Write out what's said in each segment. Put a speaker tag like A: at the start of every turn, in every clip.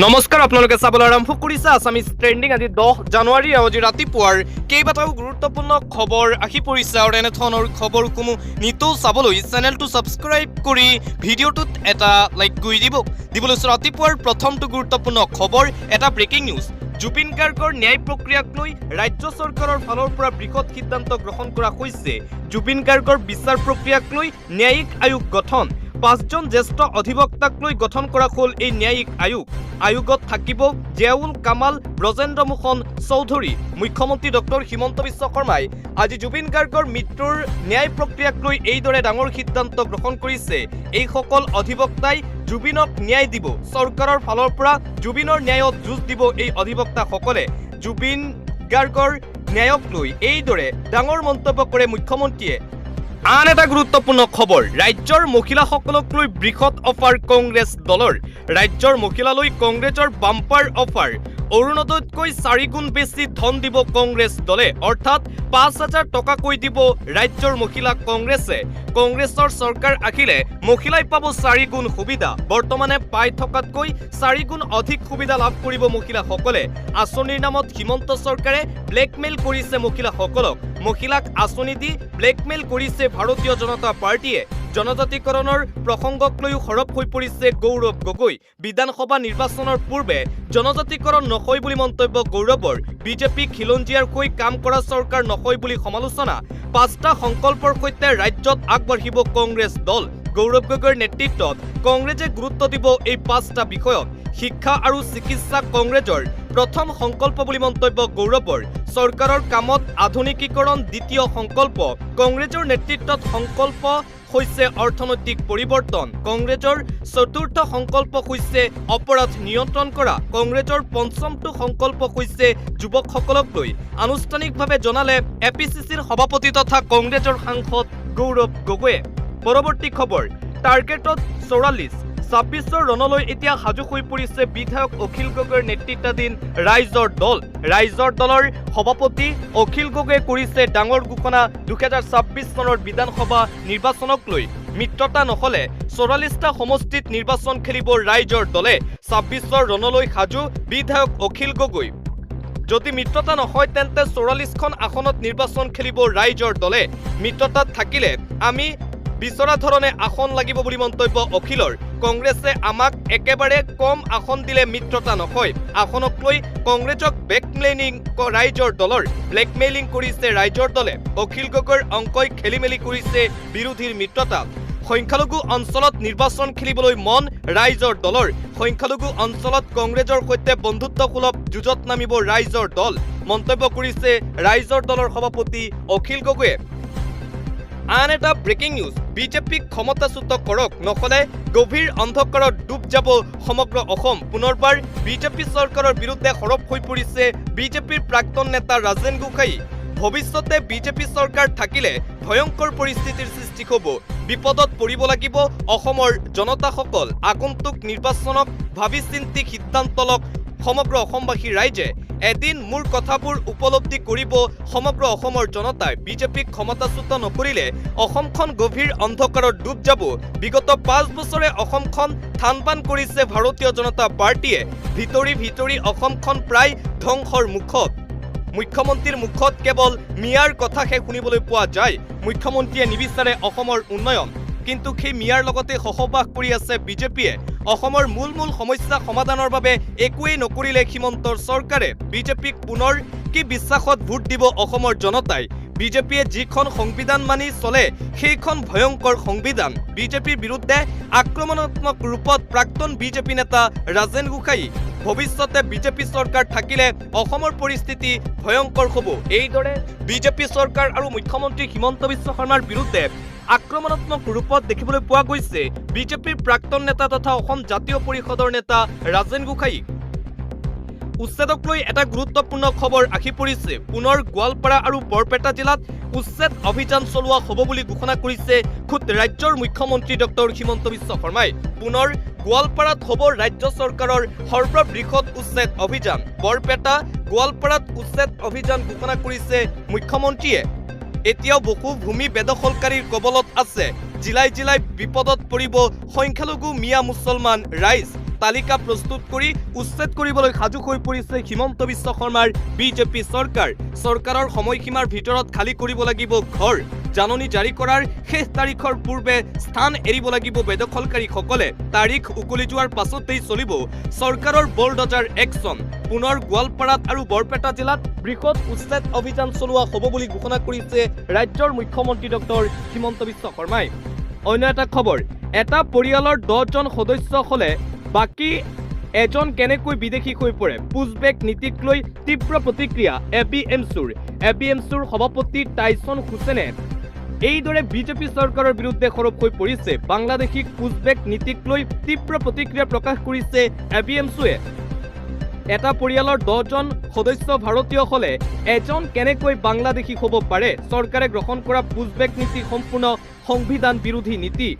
A: নমস্কাৰ আপোনালোকে চাবলৈ আৰম্ভ কৰিছে আছামিজ ট্ৰেণ্ডিং আজি 10 জানুৱাৰী আজি ৰাতিপুৱাৰ কেইবাটাও গুৰুত্বপূৰ্ণ খবৰ আহি পৰিছে আৰু এনেধৰণৰ খবৰসমূহ নিতৌ চাবলৈ চেনেলটো ছাবস্ক্ৰাইব কৰি ভিডিঅ'টোত এটা লাইক কৰি দিবলৈ ৰাতিপুৱাৰ প্ৰথমটো গুৰুত্বপূৰ্ণ খবৰ এটা ব্ৰেকিং নিউজ জুবিন গাৰ্গৰ ন্যায় প্ৰক্ৰিয়াক লৈ ৰাজ্য চৰকাৰৰ ফালৰ পৰা বৃহৎ সিদ্ধান্ত গ্ৰহণ কৰা হৈছে জুবিন গাৰ্গৰ বিচাৰ প্ৰক্ৰিয়াক লৈ ন্যায়িক আয়োগ গঠন 5জন জ্যেষ্ঠ অধিবক্তাক লৈ গঠন কৰা হ'ল এই ন্যায়িক আয়োগত থাকিব জিয়াউল কামাল ব্ৰজেন্দ্ৰ মোহন চৌধুৰী মুখ্যমন্ত্ৰী ডক্টৰ হিমন্ত বিশ্ব শৰ্মাই আজি জুবিন গাৰ্গৰ মৃত্যুৰ ন্যায় প্ৰক্ৰিয়াক লৈ এইদৰে ডাঙৰ সিদ্ধান্ত গ্ৰহণ কৰিছে এইসকল অধিবক্তাই জুবিনক ন্যায় দিব চৰকাৰৰ ফালৰ পৰা জুবিনৰ ন্যায়ত যুঁজ দিব এই অধিবক্তাসকলে জুবিন গাৰ্গৰ ন্যায়ক লৈ এইদৰে ডাঙৰ মন্তব্য কৰে মুখ্যমন্ত্ৰীয়ে আন এটা গুৰুত্বপূৰ্ণ খবৰ ৰাজ্যৰ মহিলাসকলক লৈ বৃহৎ অফাৰ কংগ্ৰেছ দলৰ ৰাজ্যৰ মহিলালৈ কংগ্ৰেছৰ বাম্পাৰ অফাৰ অৰুণোদয়তকৈ 4 গুণ বেছি ধন দিব কংগ্ৰেছ দলে অৰ্থাৎ 5,000 টকাকৈ দিব ৰাজ্যৰ মহিলা কংগ্ৰেছৰ চৰকাৰ আহিলে মহিলাই পাব 4 গুণ সুবিধা বৰ্তমানে পাই থকাতকৈ 4 গুণ অধিক সুবিধা লাভ কৰিব মহিলাসকলে আঁচনিৰ নামত হিমন্ত চৰকাৰে ব্লেকমেইল কৰিছে মহিলাক আঁচনি দি ব্লেকমেইল কৰিছে ভাৰতীয় জনতা পাৰ্টিয়ে জনজাতিকৰণৰ প্ৰসংগক লৈও সৰব হৈ পৰিছে গৌৰৱ গগৈ বিধানসভা নিৰ্বাচনৰ পূৰ্বে জনজাতিকৰণ নহয় বুলি মন্তব্য গৌৰৱৰ বিজেপি খিলঞ্জীয়াৰ হৈ কাম কৰা চৰকাৰ নহয় বুলি সমালোচনা 5টা সংকল্পৰ সৈতে ৰাজ্যত আগবাঢ়িব কংগ্ৰেছ দল গৌৰৱ গগৈৰ নেতৃত্বত কংগ্ৰেছে গুৰুত্ব দিব এই 5টা বিষয়ত শিক্ষা আৰু চিকিৎসা কংগ্ৰেছৰ প্ৰথম সংকল্প বুলি মন্তব্য গৌৰৱৰ চৰকাৰৰ কামত আধুনিকীকৰণ দ্বিতীয় সংকল্প কংগ্ৰেছৰ নেতৃত্বত সংকল্প হৈছে অৰ্থনৈতিক পৰিৱৰ্তন কংগ্ৰেছৰ চতুৰ্থ সংকল্প হৈছে অপৰাধ নিয়ন্ত্ৰণ কৰা কংগ্ৰেছৰ পঞ্চমটো সংকল্প হৈছে যুৱকসকলক লৈ আনুষ্ঠানিকভাৱে জনালে এপিচিচিৰ সভাপতি তথা কংগ্ৰেছৰ সাংসদ গৌৰৱ গগৈয়ে পৰৱৰ্তী খবৰ টাৰ্গেটত 44 26ৰ ৰণলৈ এতিয়া সাজু হৈ পৰিছে বিধায়ক অখিল গগৈৰ নেতৃত্বাধীন ৰাইজৰ দলৰ সভাপতি অখিল গগৈয়ে কৰিছে ডাঙৰ ঘোষণা 2026 চনৰ বিধানসভা নিৰ্বাচনক লৈ মিত্ৰতা নহলে 44টা সমষ্টিত নিৰ্বাচন খেলিব ৰাইজৰ দলে 26ৰ ৰণলৈ সাজু বিধায়ক অখিল গগৈ যদি মিত্ৰতা নহয় তেন্তে 44খন আসনত নিৰ্বাচন খেলিব ৰাইজৰ দলে মিত্ৰতাত থাকিলে আমি বিচৰা ধৰণে আসন লাগিব বুলি মন্তব্য অখিলৰ কংগ্ৰেছে আমাক একেবাৰে কম আসন দিলে মিত্ৰতা নহয় আসনক লৈ কংগ্ৰেছক ব্লেকমেইলিং কৰিছে ৰাইজৰ দলে অখিল গগৈৰ অংকই খেলিমেলি কৰিছে বিৰোধীৰ মিত্ৰতা সংখ্যালঘু অঞ্চলত নিৰ্বাচন খেলিবলৈ মন ৰাইজৰ দলৰ সংখ্যালঘু অঞ্চলত কংগ্ৰেছৰ সৈতে বন্ধুত্বসুলভ যুঁজত নামিব ৰাইজৰ দল মন্তব্য কৰিছে ৰাইজৰ দলৰ সভাপতি অখিল গগৈয়ে আন এটা ব্ৰেকিং নিউজ বিজেপিক ক্ষমতাচ্যুত কৰক নহলে গভীৰ অন্ধকাৰত ডুব যাব সমগ্ৰ অসম পুনৰবাৰ বিজেপি চৰকাৰৰ বিৰুদ্ধে সৰব হৈ পৰিছে বিজেপিৰ প্ৰাক্তন নেতা ৰাজেন গোহাঁই ভৱিষ্যতে বিজেপি চৰকাৰ থাকিলে ভয়ংকৰ পৰিস্থিতিৰ সৃষ্টি হ'ব বিপদত পৰিব লাগিব অসমৰ জনতাসকল আগন্তুক নিৰ্বাচনক ভাবি চিন্তি সিদ্ধান্ত লওক সমগ্ৰ অসমবাসী ৰাইজে এদিন মোৰ কথাবোৰ উপলব্ধি কৰিব সমগ্ৰ অসমৰ জনতাই বিজেপিক ক্ষমতাচ্যুত নকৰিলে অসমখন গভীৰ অন্ধকাৰত ডুব যাব বিগত 5 বছৰে অসমখন থানবান কৰিছে ভাৰতীয় জনতা পাৰ্টিয়ে ভিতৰি অসমখন প্ৰায় ধ্বংসৰ মুখত মুখ্যমন্ত্ৰীৰ মুখত কেৱল মিয়াৰ কথাহে শুনিবলৈ পোৱা যায় মুখ্যমন্ত্ৰীয়ে নিবিচাৰে অসমৰ উন্নয়ন কিন্তু সেই মিয়াৰ লগতে সহবাস কৰি আছে বিজেপিয়ে অসমৰ মূল সমস্যা সমাধানৰ বাবে একোৱেই নকৰিলে হিমন্তৰ চৰকাৰে বিজেপিক পুনৰ কি বিশ্বাসত ভোট দিব অসমৰ জনতাই বিজেপিয়ে যিখন সংবিধান মানি চলে সেইখন ভয়ংকৰ সংবিধান বিজেপিৰ বিৰুদ্ধে আক্ৰমণাত্মক ৰূপত প্ৰাক্তন বিজেপি নেতা ৰাজেন গোহাঁই ভৱিষ্যতে বিজেপি চৰকাৰ থাকিলে অসমৰ পৰিস্থিতি ভয়ংকৰ হ'ব এইদৰে বিজেপি চৰকাৰ আৰু মুখ্যমন্ত্ৰী হিমন্ত বিশ্ব শৰ্মাৰ বিৰুদ্ধে আক্ৰমণাত্মক ৰূপত দেখিবলৈ পোৱা গৈছে বিজেপিৰ প্ৰাক্তন নেতা তথা অসম জাতীয় পৰিষদৰ নেতা ৰাজেন গোহাঁই উচ্ছেদক লৈ এটা গুৰুত্বপূৰ্ণ খবৰ আহি পৰিছে পুনৰ গোৱালপাৰা আৰু বৰপেটা জিলাত উচ্ছেদ অভিযান চলোৱা হ'ব বুলি ঘোষণা কৰিছে খুদ ৰাজ্যৰ মুখ্যমন্ত্ৰী ডক্টৰ হিমন্ত বিশ্ব শৰ্মাই পুনৰ গোৱালপাৰাত হ'ব ৰাজ্য চৰকাৰৰ সৰ্ববৃহৎ উচ্ছেদ অভিযান বৰপেটা গোৱালপাৰাত উচ্ছেদ অভিযান ঘোষণা কৰিছে মুখ্যমন্ত্ৰীয়ে এতিয়াও বহু ভূমি বেদখলকাৰীৰ কবলত আছে জিলাই বিপদত পৰিব সংখ্যালঘু মিয়া মুছলমান ৰাইজ তালিকা প্ৰস্তুত কৰি উচ্ছেদ কৰিবলৈ সাজু হৈ পৰিছে হিমন্ত বিশ্ব শৰ্মাৰ বিজেপি চৰকাৰ। চৰকাৰৰ সময়সীমাৰ ভিতৰত খালী কৰিব লাগিব ঘৰ। জাননী জাৰি কৰাৰ শেষ তাৰিখৰ পূৰ্বে স্থান এৰিব লাগিব বেদখলকাৰীসকলে। তাৰিখ উকলি যোৱাৰ পাছতেই চলিব চৰকাৰৰ বলডজাৰ একশ্যন। পুনৰ গোৱালপাৰাত আৰু বৰপেটা জিলাত বৃহৎ উচ্ছেদ অভিযান চলোৱা হ'ব বুলি ঘোষণা কৰিছে ৰাজ্যৰ মুখ্যমন্ত্ৰী ডক্টৰ হিমন্ত বিশ্ব শৰ্মাই। অন্য এটা খবৰ, এটা পৰিয়ালৰ 10জন সদস্য হ'লে বাকী এজন কেনেকৈ বিদেশী হৈ পৰে। পুছবেক নীতিক লৈ তীব্ৰ প্ৰতিক্ৰিয়া এপিএমচিৰ সভাপতি টাইছন হুছেইনে এইদৰে বিজেপি চৰকাৰৰ বিৰুদ্ধে সৰব হৈ পৰিছে। বাংলাদেশীক পুছবেক নীতিক লৈ তীব্ৰ প্ৰতিক্ৰিয়া প্ৰকাশ কৰিছে এপিএমচিয়ে। এটা পৰিয়ালৰ 10জন সদস্য ভাৰতীয় হ'লে এজন কেনেকৈ বাংলাদেশী হ'ব পাৰে। চৰকাৰে গ্ৰহণ কৰা পুছবেক নীতি সম্পূৰ্ণ সংবিধান বিৰোধী নীতি।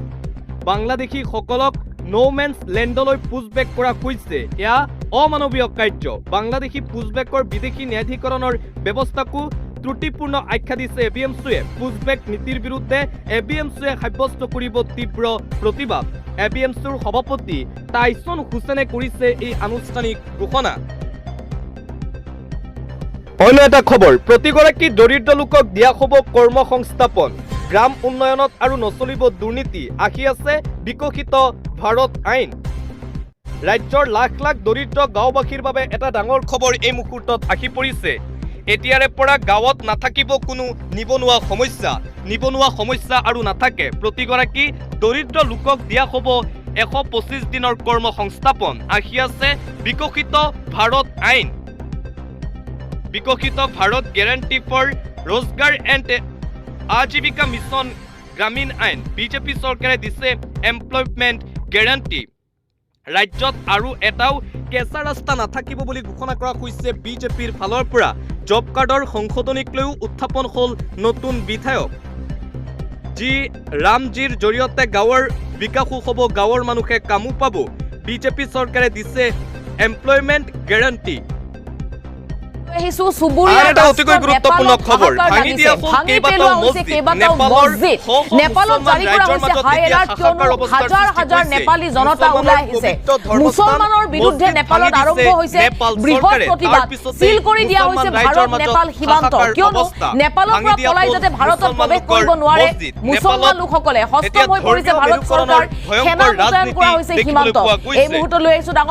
A: বাংলাদেশীসকলক নোমেন্স লেণ্ডলৈ পুছবেক কৰা হৈছে, এয়া অমানৱীয় কাৰ্য। বাংলাদেশী পুছবেকৰ বিদেশী ন্যায়াধিকৰণৰ ব্যৱস্থাকো ত্ৰুটিপূৰ্ণ আখ্যা দিছে এপিএমচিয়ে। পুছবেক নীতিৰ বিৰুদ্ধে এপিএমচিয়ে সাব্যস্ত কৰিব তীব্ৰ প্ৰতিবাদ। এপিএমচিৰ সভাপতি টাইছন হুছেইনে কৰিছে এই আনুষ্ঠানিক ঘোষণা। অন্য এটা খবৰ, প্ৰতিগৰাকী দৰিদ্ৰ লোকক দিয়া হ'ব কৰ্মসংস্থাপন। গ্ৰাম উন্নয়নত আৰু নচলিব দুৰ্নীতি। আহি আছে বিকশিত ভাৰত আইন। ৰাজ্যৰ লাখ লাখ দৰিদ্ৰ গাঁওবাসীৰ বাবে এটা ডাঙৰ খবৰ এই মুহূৰ্তত আহি পৰিছে। এতিয়াৰে পৰা গাঁৱত নাথাকিব কোনো নিবনুৱা সমস্যা আৰু নাথাকে। প্ৰতিগৰাকী দৰিদ্ৰ লোকক দিয়া হ'ব 125 দিনৰ কৰ্মসংস্থাপন। আহি আছে বিকশিত ভাৰত আইন। বিকশিত ভাৰত গেৰাণ্টি ফৰ ৰোজগাৰ এণ্ড আজীৱিকা মিছন গ্ৰামীণ আইন। বিজেপি চৰকাৰে দিছে এমপ্লয়মেণ্ট গেৰাণ্টি। ৰাজ্যত আৰু এটাও কেঁচা ৰাস্তা নাথাকিব বুলি ঘোষণা কৰা হৈছে বিজেপিৰ ফালৰ পৰা। জব কাৰ্ডৰ সংশোধনীক লৈও উত্থাপন হ'ল নতুন বিধায়ক। ৰামজীৰ জৰিয়তে গাঁৱৰ বিকাশো হ'ব, গাঁৱৰ মানুহে কামো পাব। বিজেপি চৰকাৰে দিছে এমপ্লয়মেণ্ট গেৰাণ্টি।
B: নেপালত জাৰি কৰা হৈছে হাই এলাৰ্ট, কিয়নো হাজাৰ হাজাৰ নেপালী জনতা ওলাই আহিছে। মুছলমানৰ বিৰুদ্ধে নেপালত আৰম্ভ হৈছে বৃহৎ প্ৰতিবাদ। চিল কৰি দিয়া হৈছে ভাৰত নেপাল সীমান্ত, কিয়নো নেপালৰ পৰা পলাই যাতে ভাৰতত প্ৰৱেশ কৰিব নোৱাৰে মুছলমান লোকসকলে। সষ্টম হৈ পৰিছে ভাৰত চৰকাৰ, সেনা মোতায়েন কৰা হৈছে সীমান্ত। এই মুহূৰ্তত লৈ আহিছো ডাঙৰ